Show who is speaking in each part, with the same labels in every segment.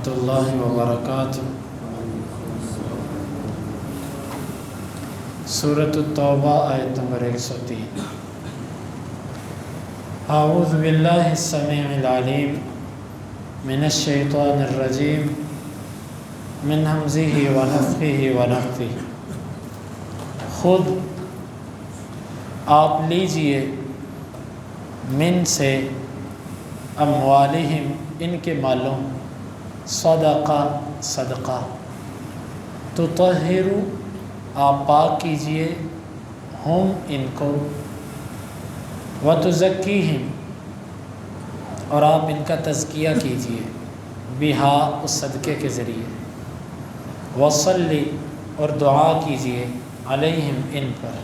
Speaker 1: ورحمۃ اللہ وبرکاتہ۔ سورۃ التوبہ آیت نمبر 103۔ اعوذ باللہ السمیع العلیم من الشیطان الرجیم من ہمزہ ونفخہ ونفثہ۔ خود آپ لیجئے من سے اموالہم ان کے مالوں صدقہ تطہر آپ پاک کیجئے ہم ان کو وتزکیہم اور آپ ان کا تزکیہ کیجئے بہا اس صدقے کے ذریعے وصلی اور دعا کیجئے علیہم ان پر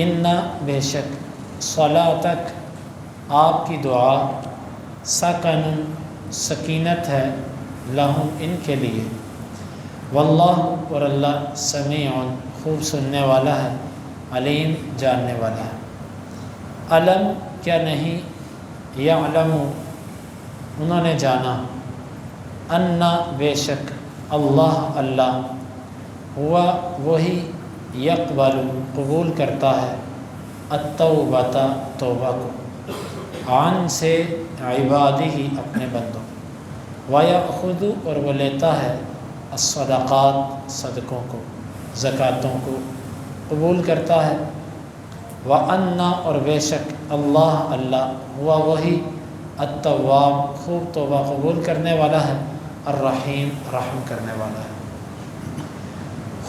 Speaker 1: ان بے شک صلاتک آپ کی دعا سکن سکینت ہے لہم ان کے لیے واللہ اور اللہ سمیع خوب سننے والا ہے علیم جاننے والا ہے۔ علم کیا نہیں یعلم انہوں نے جانا ان بے شک اللہ ہوا وہی یقبل قبول کرتا ہے التوبۃ توبہ کو عن سے عبادہ اپنے بندوں ویأخذ اور وہ لیتا ہے الصدقات صدقوں کو زکوٰۃوں کو قبول کرتا ہے وَأَنَّ اور بے شک اللہ ہوا وہی التواب خوب توبہ قبول کرنے والا ہے الرحیم رحم کرنے والا ہے۔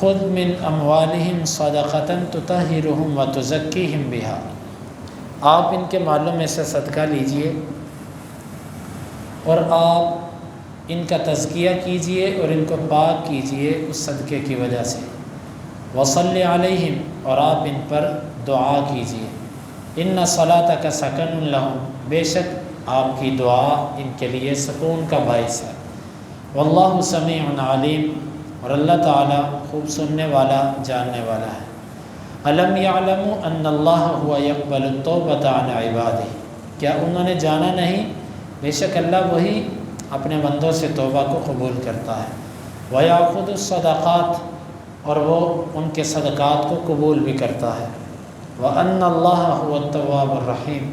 Speaker 1: خذ من اموالہم صدقۃ تطہرہم وتزکیہم بہا آپ ان کے مالوں میں سے صدقہ لیجئے اور آپ ان کا تزکیہ کیجئے اور ان کو پاک کیجئے اس صدقے کی وجہ سے وصلی علیہم اور آپ ان پر دعا کیجئے ان صلاتک سکن لہم بے شک آپ کی دعا ان کے لیے سکون کا باعث ہے واللہ سمیع علیم اور اللہ تعالی خوب سننے والا جاننے والا ہے۔ الم یعلموا ان اللہ هو یقبل التوبۃ عن عبادہ کیا انہوں نے جانا نہیں بے شک اللہ وہی اپنے بندوں سے توبہ کو قبول کرتا ہے ویأخذ الصدقات اور وہ ان کے صدقات کو قبول بھی کرتا ہے وَأَنَّ اللَّهَ هُوَ التَّوَّابُ الرَّحِيمُ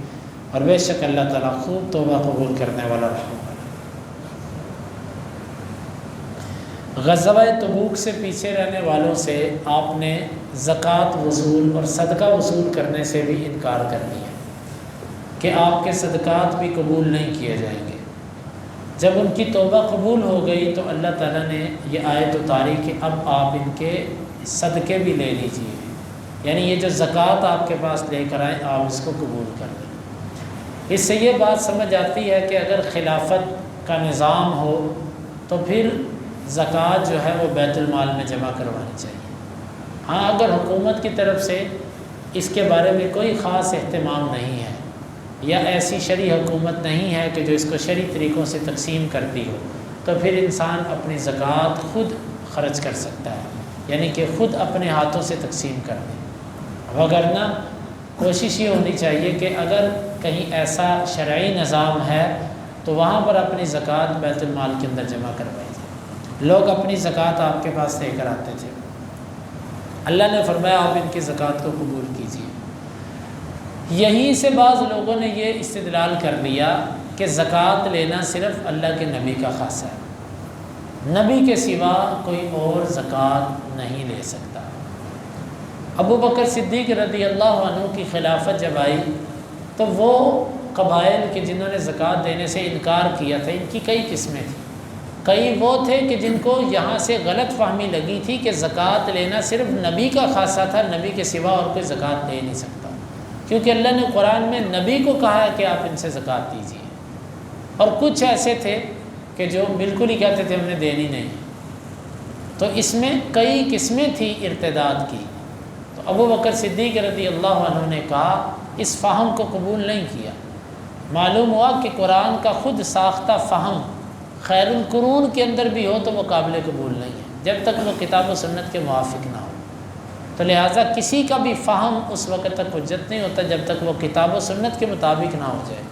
Speaker 1: اور بے شک اللہ تعالیٰ خوب توبہ قبول کرنے والا رحم والا۔ غزوہ تبوک سے پیچھے رہنے والوں سے آپ نے زکوٰۃ وصول اور صدقہ وصول کرنے سے بھی انکار کر دیا کہ آپ کے صدقات بھی قبول نہیں کیے جائیں گے۔ جب ان کی توبہ قبول ہو گئی تو اللہ تعالیٰ نے یہ آیت اتاری کہ اب آپ ان کے صدقے بھی لے لیجئے، یعنی یہ جو زکوٰۃ آپ کے پاس لے کر آئے آپ اس کو قبول کر لیں۔ اس سے یہ بات سمجھ آتی ہے کہ اگر خلافت کا نظام ہو تو پھر زکوٰۃ جو ہے وہ بیت المال میں جمع کروانی چاہیے۔ ہاں اگر حکومت کی طرف سے اس کے بارے میں کوئی خاص اہتمام نہیں ہے یا ایسی شرعی حکومت نہیں ہے کہ جو اس کو شرعی طریقوں سے تقسیم کرتی ہو تو پھر انسان اپنی زکوٰۃ خود خرچ کر سکتا ہے، یعنی کہ خود اپنے ہاتھوں سے تقسیم کر دے۔ وگرنہ کوشش یہ ہونی چاہیے کہ اگر کہیں ایسا شرعی نظام ہے تو وہاں پر اپنی زکوٰۃ بیت المال کے اندر جمع کروائی جائے۔ لوگ اپنی زکوٰۃ آپ کے پاس لے کر آتے تھے، اللہ نے فرمایا آپ ان کی زکوٰۃ کو قبول کیجیے۔ یہیں سے بعض لوگوں نے یہ استدلال کر لیا کہ زکوٰۃ لینا صرف اللہ کے نبی کا خاصہ ہے، نبی کے سوا کوئی اور زکوٰۃ نہیں لے سکتا۔ ابو بکر صدیق رضی اللہ عنہ کی خلافت جب آئی تو وہ قبائل کے جنہوں نے زکوٰۃ دینے سے انکار کیا تھا ان کی کئی قسمیں تھیں۔ کئی وہ تھے کہ جن کو یہاں سے غلط فہمی لگی تھی کہ زکوٰۃ لینا صرف نبی کا خاصہ تھا، نبی کے سوا اور کوئی زکوٰۃ لے نہیں سکتا، کیونکہ اللہ نے قرآن میں نبی کو کہا ہے کہ آپ ان سے زکوٰۃ دیجیے۔ اور کچھ ایسے تھے کہ جو بالکل ہی کہتے تھے ہم نے دینی نہیں۔ تو اس میں کئی قسمیں تھیں ارتداد کی۔ تو ابو بکر صدیق رضی اللہ عنہ نے کہا اس فہم کو قبول نہیں کیا۔ معلوم ہوا کہ قرآن کا خود ساختہ فہم خیر القرون کے اندر بھی ہو تو وہ قابل قبول نہیں ہے جب تک وہ کتاب و سنت کے موافق نہ ہو۔ تو لہٰذا کسی کا بھی فہم اس وقت تک حجت نہیں ہوتا جب تک وہ کتاب و سنت کے مطابق نہ ہو جائے۔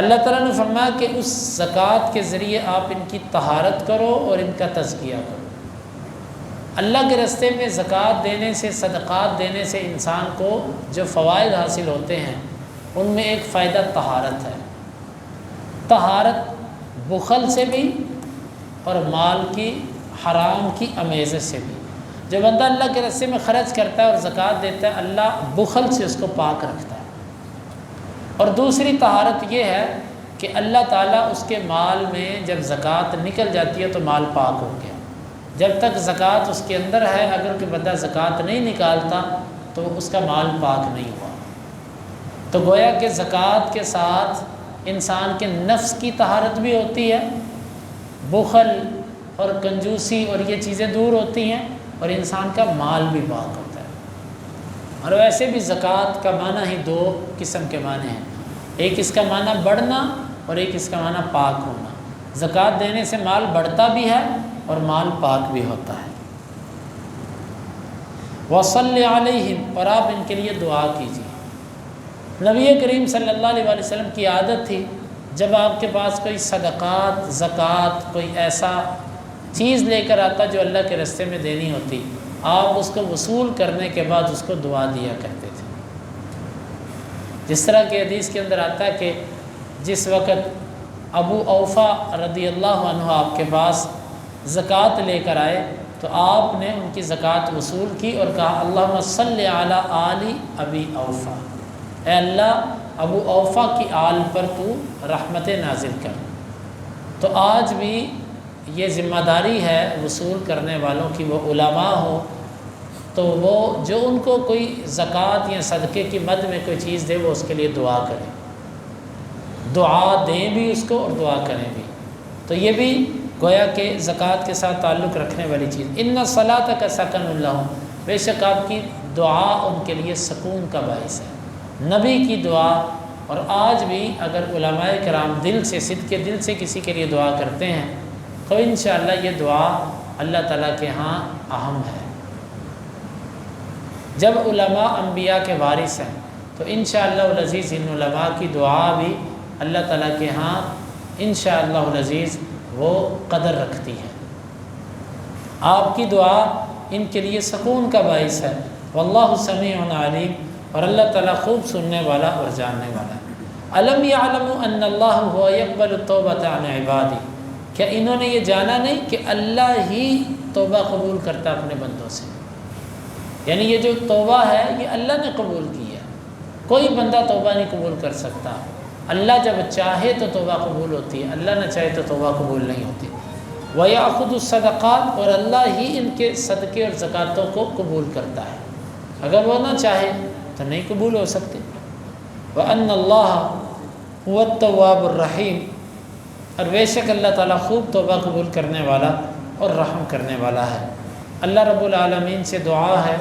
Speaker 1: اللہ تعالیٰ نے فرمایا کہ اس زکوٰۃ کے ذریعے آپ ان کی طہارت کرو اور ان کا تزکیہ کرو۔ اللہ کے راستے میں زکوٰۃ دینے سے، صدقات دینے سے انسان کو جو فوائد حاصل ہوتے ہیں ان میں ایک فائدہ طہارت ہے۔ طہارت بخل سے بھی اور مال کی حرام کی امیزش سے بھی۔ جو بندہ اللہ کے راستے میں خرچ کرتا ہے اور زکوٰۃ دیتا ہے، اللہ بخل سے اس کو پاک رکھتا ہے۔ اور دوسری طہارت یہ ہے کہ اللہ تعالیٰ اس کے مال میں جب زکوٰۃ نکل جاتی ہے تو مال پاک ہو گیا۔ جب تک زکوٰۃ اس کے اندر ہے، اگر کوئی بندہ زکوٰۃ نہیں نکالتا تو اس کا مال پاک نہیں ہوا۔ تو گویا کہ زکوٰۃ کے ساتھ انسان کے نفس کی طہارت بھی ہوتی ہے، بخل اور کنجوسی اور یہ چیزیں دور ہوتی ہیں، اور انسان کا مال بھی پاک ہوتا ہے۔ اور ویسے بھی زکوٰۃ کا معنی ہی دو قسم کے معنی ہیں، ایک اس کا معنی بڑھنا اور ایک اس کا معنی پاک ہونا۔ زکوٰۃ دینے سے مال بڑھتا بھی ہے اور مال پاک بھی ہوتا ہے۔ وصلی علیہم، اور آپ ان کے لیے دعا کیجیے۔ نبی کریم صلی اللہ علیہ وسلم کی عادت تھی، جب آپ کے پاس کوئی صدقات، زکوٰۃ، کوئی ایسا چیز لے کر آتا جو اللہ کے راستے میں دینی ہوتی، آپ اس کو وصول کرنے کے بعد اس کو دعا دیا کرتے تھے۔ جس طرح کہ حدیث کے اندر آتا ہے کہ جس وقت ابو اوفا رضی اللہ عنہ آپ کے پاس زکوٰۃ لے کر آئے تو آپ نے ان کی زکوٰۃ وصول کی اور کہا اللہم صلی علی آل ابی اوفا، اے اللہ ابو اوفا کی آل پر تو رحمت نازل کر۔ تو آج بھی یہ ذمہ داری ہے وصول کرنے والوں کی، وہ علماء ہو تو وہ جو ان کو کوئی زکوٰۃ یا صدقے کی مد میں کوئی چیز دے وہ اس کے لیے دعا کریں، دعا دیں بھی اس کو اور دعا کریں بھی۔ تو یہ بھی گویا کہ زکوٰۃ کے ساتھ تعلق رکھنے والی چیز۔ ان الصلاۃ کا سکن لہم، بے شک آپ کی دعا ان کے لیے سکون کا باعث ہے۔ نبی کی دعا، اور آج بھی اگر علماء کرام دل سے، صدق کے دل سے کسی کے لیے دعا کرتے ہیں تو انشاءاللہ یہ دعا اللہ تعالیٰ کے ہاں اہم ہے۔ جب علماء انبیاء کے وارث ہیں تو انشاءاللہ العزیز ان علماء کی دعا بھی اللہ تعالیٰ کے ہاں انشاءاللہ العزیز وہ قدر رکھتی ہے۔ آپ کی دعا ان کے لیے سکون کا باعث ہے۔ واللہ سمیع علیم، اور اللہ تعالیٰ خوب سننے والا اور جاننے والا ہے۔ الم یعلموا ان اللہ هو یقبل التوبۃ عن عبادہ، کیا انہوں نے یہ جانا نہیں کہ اللہ ہی توبہ قبول کرتا اپنے بندوں سے؟ یعنی یہ جو توبہ ہے یہ اللہ نے قبول کی ہے، کوئی بندہ توبہ نہیں قبول کر سکتا۔ اللہ جب چاہے تو توبہ قبول ہوتی ہے، اللہ نہ چاہے تو توبہ قبول نہیں ہوتی۔ وَيَأْخُذُ الصَّدَقَاتِ، اور اللہ ہی ان کے صدقے اور زکوٰۃوں کو قبول کرتا ہے، اگر وہ نہ چاہے تو نہیں قبول ہو سکتے۔ وَأَنَّ اللَّهَ هُوَ التَّوَّابُ الرَّحِيمُ، اور بے شک اللہ تعالیٰ خوب توبہ قبول کرنے والا اور رحم کرنے والا ہے۔ اللہ رب العالمین سے دعا ہے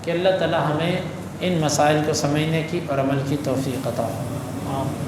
Speaker 1: کہ اللہ تعالیٰ ہمیں ان مسائل کو سمجھنے کی اور عمل کی توفیق عطا فرمائے۔